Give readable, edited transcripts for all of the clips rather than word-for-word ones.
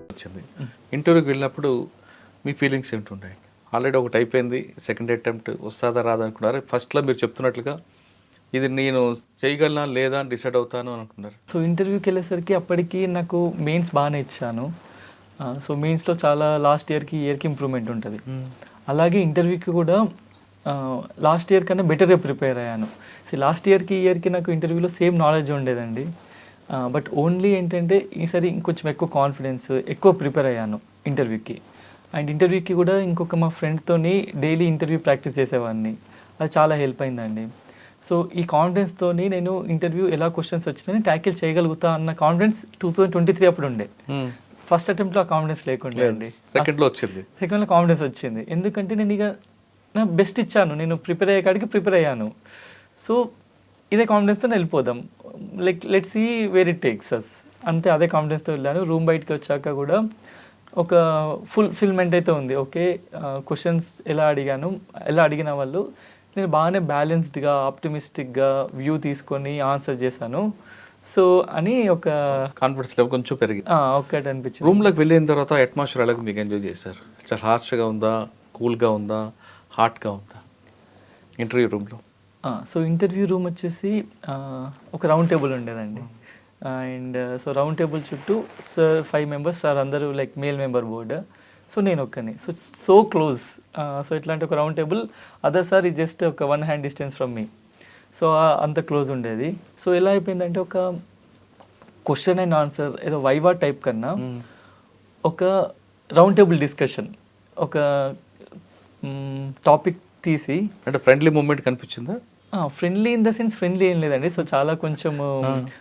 వచ్చింది. ఇంటర్వ్యూకి వెళ్ళినప్పుడు మీ ఫీలింగ్స్ ఏంటుంటాయి? ఆల్రెడీ ఒకటి అయిపోయింది, సెకండ్ అటెంప్ట్ వస్తుందా రాదా అనుకున్నారు. ఫస్ట్లో మీరు చెప్తున్నట్లుగా ఇది నేను చేయగలనా లేదా అని డిసైడ్ అవుతాను అనుకున్నారు. సో ఇంటర్వ్యూకి వెళ్ళేసరికి అప్పటికి నాకు మెయిన్స్ బాగానే ఇచ్చాను. సో మెయిన్స్లో చాలా లాస్ట్ ఇయర్కి ఇంప్రూవ్మెంట్ ఉంటుంది. అలాగే ఇంటర్వ్యూకి కూడా లాస్ట్ ఇయర్ కన్నా బెటర్గా ప్రిపేర్ అయ్యాను. సో లాస్ట్ ఇయర్కి నాకు ఇంటర్వ్యూలో సేమ్ నాలెడ్జ్ ఉండేదండి. బట్ ఓన్లీ ఏంటంటే ఈసారి ఇంకొంచెం ఎక్కువ కాన్ఫిడెన్స్, ఎక్కువ ప్రిపేర్ అయ్యాను ఇంటర్వ్యూకి. అండ్ ఇంటర్వ్యూకి కూడా ఇంకొక మా ఫ్రెండ్తోని డైలీ ఇంటర్వ్యూ ప్రాక్టీస్ చేసేవాడిని. అది చాలా హెల్ప్ అయిందండి. సో ఈ కాన్ఫిడెన్స్తోని నేను ఇంటర్వ్యూ ఎలా క్వశ్చన్స్ వచ్చినాయని ట్యాకిల్ చేయగలుగుతా అన్న కాన్ఫిడెన్స్ 2023 అప్పుడు ఉండే. ఫస్ట్ అటెంప్ట్లో ఆ కాన్ఫిడెన్స్ లేకుండే అండి. సెకండ్లో కాన్ఫిడెన్స్ వచ్చింది. ఎందుకంటే నేను ఇక నా బెస్ట్ ఇచ్చాను, నేను ప్రిపేర్ అయ్యే కాడికి ప్రిపేర్ అయ్యాను. సో ఇదే కాన్ఫిడెన్స్తో వెళ్ళిపోదాం, let's see where it takes us, అంతే. అదే కాన్ఫిడెన్స్తో వెళ్ళాను. రూమ్ బయటకి వచ్చాక కూడా ఒక ఫుల్ఫిల్మెంట్ అయితే ఉంది. ఓకే, క్వశ్చన్స్ ఎలా అడిగిన వాళ్ళు నేను బాగానే బ్యాలెన్స్డ్గా, ఆప్టిమిస్టిక్గా వ్యూ తీసుకొని ఆన్సర్ చేశాను. సో అని ఒక కాన్ఫిడెన్స్ లెవెల్ కొంచెం పెరిగి ఒక్కటి అనిపించింది. రూమ్లోకి వెళ్ళిన తర్వాత అట్మాస్ఫియర్ ఎలాగ మీకు ఎంజాయ్ చేశారు? చాలా హార్ష్గా ఉందా, కూల్గా ఉందా, హాట్గా ఉందా ఇంటర్వ్యూ రూమ్లో? సో ఇంటర్వ్యూ రూమ్ వచ్చేసి ఒక రౌండ్ టేబుల్ ఉండేదండి. అండ్ సో రౌండ్ టేబుల్ చుట్టూ సార్ 5 మెంబర్స్, సార్ అందరూ like male member board. So నేను ఒక్కని, సో క్లోజ్. సో ఇట్లాంటి ఒక రౌండ్ టేబుల్, అదర్ సార్ ఈ జస్ట్ ఒక 1 hand distance from me. So అంత క్లోజ్ ఉండేది. సో ఎలా అయిపోయిందంటే ఒక క్వశ్చన్ అండ్ ఆన్సర్ ఏదో వైవా టైప్ కన్నా ఒక రౌండ్ టేబుల్ డిస్కషన్, ఒక టాపిక్ తీసి. అంటే ఫ్రెండ్లీ మూమెంట్ కనిపించిందా? Friendly in the sense friendly ఏం లేదండి. సో చాలా కొంచెం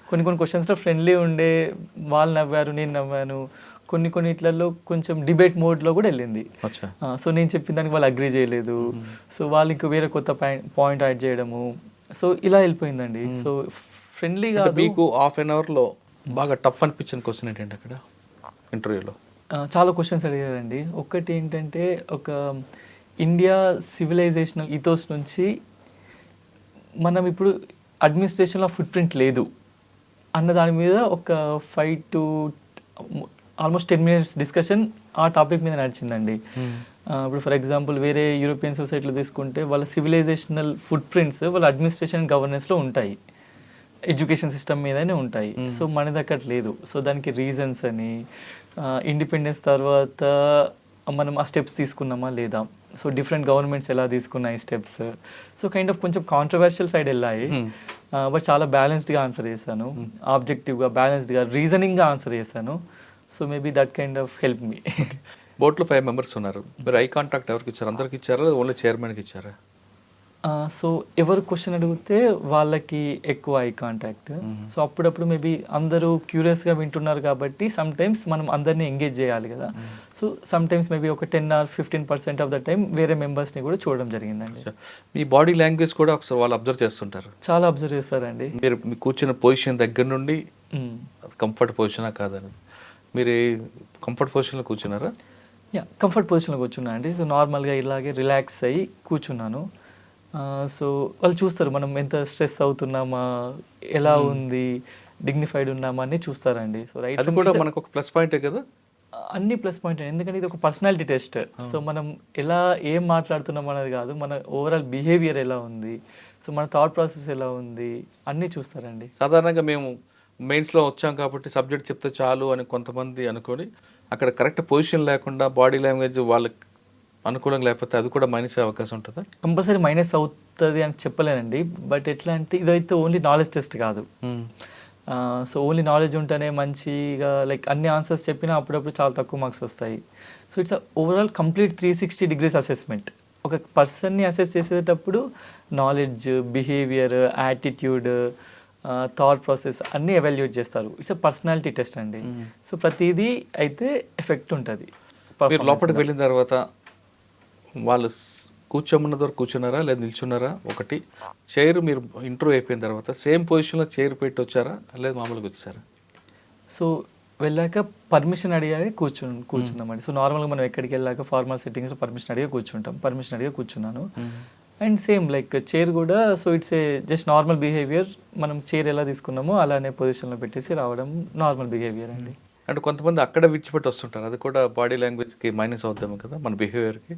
కొన్ని క్వశ్చన్స్లో ఫ్రెండ్లీ ఉండే, వాళ్ళు నవ్వారు, నేను నవ్వాను. కొన్ని ఇట్లలో కొంచెం డిబేట్ మోడ్లో కూడా వెళ్ళింది. సో నేను చెప్పిన దానికి వాళ్ళు అగ్రీ చేయలేదు. సో వాళ్ళు ఇంకో వేరే కొత్త పాయింట్ యాడ్ చేయడము. సో ఇలా వెళ్ళిపోయిందండి. సో ఫ్రెండ్లీగా. మీకు హాఫ్ అన్ అవర్లో బాగా టఫ్ అనిపించిన క్వశ్చన్ ఏంటంటే అక్కడ ఇంటర్వ్యూలో? చాలా క్వశ్చన్స్ అడిగారండి. ఒకటి ఏంటంటే ఒక ఇండియా సివిలైజేషనల్ ఇథోస్ నుంచి మనం ఇప్పుడు అడ్మినిస్ట్రేషన్లో ఫుట్ ప్రింట్ లేదు అన్న దాని మీద ఒక 5 to ఆల్మోస్ట్ 10 minutes డిస్కషన్ ఆ టాపిక్ మీద నడిచిందండి. ఇప్పుడు ఫర్ ఎగ్జాంపుల్ వేరే యూరోపియన్ సొసైటీలో తీసుకుంటే వాళ్ళ సివిలైజేషనల్ ఫుట్ ప్రింట్స్ వాళ్ళ అడ్మినిస్ట్రేషన్ గవర్నెన్స్లో ఉంటాయి, ఎడ్యుకేషన్ సిస్టమ్ మీదనే ఉంటాయి. సో మనది అక్కడ లేదు. సో దానికి రీజన్స్ అని, ఇండిపెండెన్స్ తర్వాత మనం ఆ స్టెప్స్ తీసుకున్నామా లేదా, సో డిఫరెంట్ గవర్నమెంట్స్ ఎలా తీసుకున్నాయి స్టెప్స్. సో కైండ్ ఆఫ్ కొంచెం కాంట్రవర్షియల్ సైడ్ వెళ్ళాయి. బట్ చాలా బ్యాలెన్స్డ్గా ఆన్సర్ చేశాను, ఆబ్జెక్టివ్గా బ్యాలెన్స్డ్గా రీజనింగ్గా ఆన్సర్ చేశాను. So maybe that kind of help me. బోట్లో 5 members ఉన్నారు. మీరు ఐ కాంటాక్ట్ ఎవరికి ఇచ్చారు? అందరికి ఇచ్చారా, ఓన్లీ చైర్మన్కి ఇచ్చారా? సో ఎవరు క్వశ్చన్ అడిగితే వాళ్ళకి ఎక్కువ ఐ కాంటాక్ట్. సో అప్పుడప్పుడు మేబీ అందరూ క్యూరియస్గా వింటున్నారు కాబట్టి సమ్ టైమ్స్ మనం అందరినీ ఎంగేజ్ చేయాలి కదా. సో సమ్ టైమ్స్ మేబీ ఒక 10 or 15% ఆఫ్ ద టైం వేరే మెంబర్స్ని కూడా చూడడం జరిగిందండి. మీ బాడీ లాంగ్వేజ్ కూడా ఒకసారి వాళ్ళు అబ్జర్వ్ చేస్తుంటారు? చాలా అబ్జర్వ్ చేస్తారండి. మీరు కూర్చున్న పొజిషన్ దగ్గర నుండి కంఫర్ట్ పొజిషనా కాదని, మీరు కంఫర్ట్ పొజిషన్లో కూర్చున్నారా? కంఫర్ట్ పొజిషన్లో కూర్చున్నా అండి. సో నార్మల్గా ఇలాగే రిలాక్స్ అయ్యి కూర్చున్నాను. సో వాళ్ళు చూస్తారు మనం ఎంత స్ట్రెస్ అవుతున్నామా, ఎలా ఉంది, డిగ్నిఫైడ్ ఉన్నామా అని చూస్తారండి. సో రైట్, అది కూడా మనకు ఒక ప్లస్ పాయింటే కదా. అన్ని ప్లస్ పాయింట్, ఎందుకంటే ఇది ఒక పర్సనాలిటీ టెస్ట్. సో మనం ఎలా ఏం మాట్లాడుతున్నాం అనేది కాదు, మన ఓవరాల్ బిహేవియర్ ఎలా ఉంది, సో మన థాట్ ప్రాసెస్ ఎలా ఉంది, అన్నీ చూస్తారండి. సాధారణంగా మేము మెయిన్స్లో వచ్చాం కాబట్టి సబ్జెక్ట్ చెప్తే చాలు అని కొంతమంది అనుకొని అక్కడ కరెక్ట్ పొజిషన్ లేకుండా బాడీ లాంగ్వేజ్ వాళ్ళకి అనుకూలంగా లేకపోతే అది కూడా మైనస్ అయ్యే అవకాశం ఉంటుందా? కంపల్సరీ మైనస్ అవుతుంది అని చెప్పలేనండి. బట్ ఎట్లా అంటే ఇదైతే ఓన్లీ నాలెడ్జ్ టెస్ట్ కాదు. సో ఓన్లీ నాలెడ్జ్ ఉంటేనే మంచిగా లైక్ అన్ని ఆన్సర్స్ చెప్పినా అప్పుడప్పుడు చాలా తక్కువ మార్క్స్ వస్తాయి. So it's overall complete 360 degrees assessment. ఒక పర్సన్ని అసెస్ చేసేటప్పుడు knowledge, behaviour, attitude, thought process అన్నీ ఎవాల్యుయేట్ చేస్తారు. ఇట్స్ పర్సనాలిటీ టెస్ట్ అండి. సో ప్రతిదీ అయితే ఎఫెక్ట్ ఉంటుంది. మీరు లోపలికి వెళ్ళిన తర్వాత వాళ్ళు కూర్చోమన్న ద్వారా కూర్చున్నారా లేదా నిల్చున్నారా? ఒకటి చైర్, మీరు ఇంటర్వ్యూ అయిపోయిన తర్వాత సేమ్ పొజిషన్లో చైర్ పెట్టి వచ్చారా లేదా మామూలుగా వచ్చారా? సో వెళ్ళాక పర్మిషన్ అడిగాక కూర్చుందామండి. సో నార్మల్గా మనం ఎక్కడికి వెళ్ళాక ఫార్మల్ సెట్టింగ్స్లో పర్మిషన్ అడిగా కూర్చుంటాం. పర్మిషన్ అడిగా కూర్చున్నాను. అండ్ సేమ్ లైక్ చైర్ కూడా, so it's a just normal behaviour. మనం చైర్ ఎలా తీసుకున్నామో అలానే పొజిషన్లో పెట్టేసి రావడం నార్మల్ బిహేవియర్ అండి. అంటే కొంతమంది అక్కడ విడిచిపెట్టి వస్తుంటారు, అది కూడా బాడీ లాంగ్వేజ్కి మైనస్ అవుతాము కదా మన బిహేవియర్కి.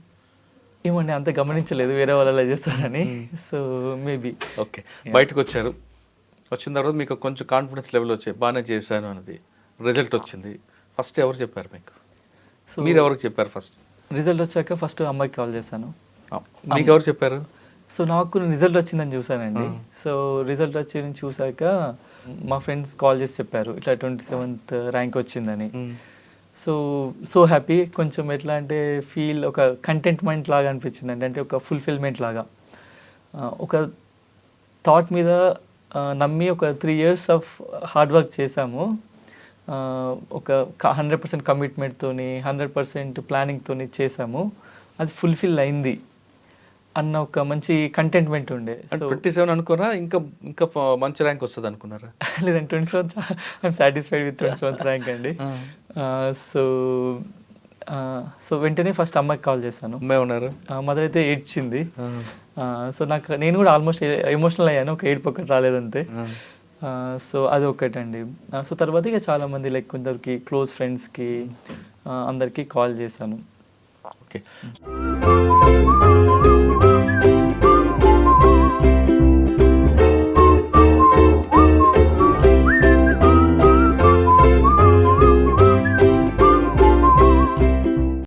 ఏమండి అంత గమనించలేదు వేరే వాళ్ళు అలా చేస్తారని. So maybe. ఓకే, బయటకు వచ్చారు, వచ్చిన తర్వాత మీకు కొంచెం కాన్ఫిడెన్స్ లెవెల్ వచ్చాయి, బాగానే చేశాను అనేది రిజల్ట్ వచ్చింది. ఫస్ట్ ఎవరు చెప్పారు మీకు? సో మీరు ఎవరికి చెప్పారు ఫస్ట్? రిజల్ట్ వచ్చాక ఫస్ట్ అమ్మాయికి కాల్ చేశాను. మీకు ఎవరు చెప్పారు? సో నాకు రిజల్ట్ వచ్చిందని చూసానండి. సో రిజల్ట్ వచ్చి చూసాక మా ఫ్రెండ్స్ కాల్ చేసి చెప్పారు ఇట్లా 27th ర్యాంక్ వచ్చిందని. So happy. కొంచెం ఎట్లా అంటే ఫీల్ ఒక కంటెంట్మెంట్ లాగా అనిపించింది అండి, అంటే ఒక ఫుల్ఫిల్మెంట్ లాగా. ఒక థాట్ మీద నమ్మి ఒక 3 years ఆఫ్ హార్డ్ వర్క్ చేశాము. ఒక 100% కమిట్మెంట్తోని 100% ప్లానింగ్తోని చేసాము. అది ఫుల్ఫిల్ అయింది అన్న ఒక మంచి కంటెంట్మెంట్ ఉండే. సో 27 అనుకున్నారా, ఇంకా ఇంకా మంచి ర్యాంక్ వస్తుంది అనుకున్నారా? లేదండి 27th I'm satisfied with 27th rank అండి. సో సో వెంటనే ఫస్ట్ అమ్మాయికి కాల్ చేశాను. అమ్మాయి ఉన్నారు, మదర్ అయితే ఏడ్చింది. సో నేను కూడా ఆల్మోస్ట్ ఎమోషనల్ అయ్యాను, ఒక ఏడుపు ఒకటి రాలేదంతే. సో అది ఒకటండి. సో తర్వాత ఇక చాలామంది లైక్ కొందరికి క్లోజ్ ఫ్రెండ్స్కి అందరికీ కాల్ చేశాను. ఓకే.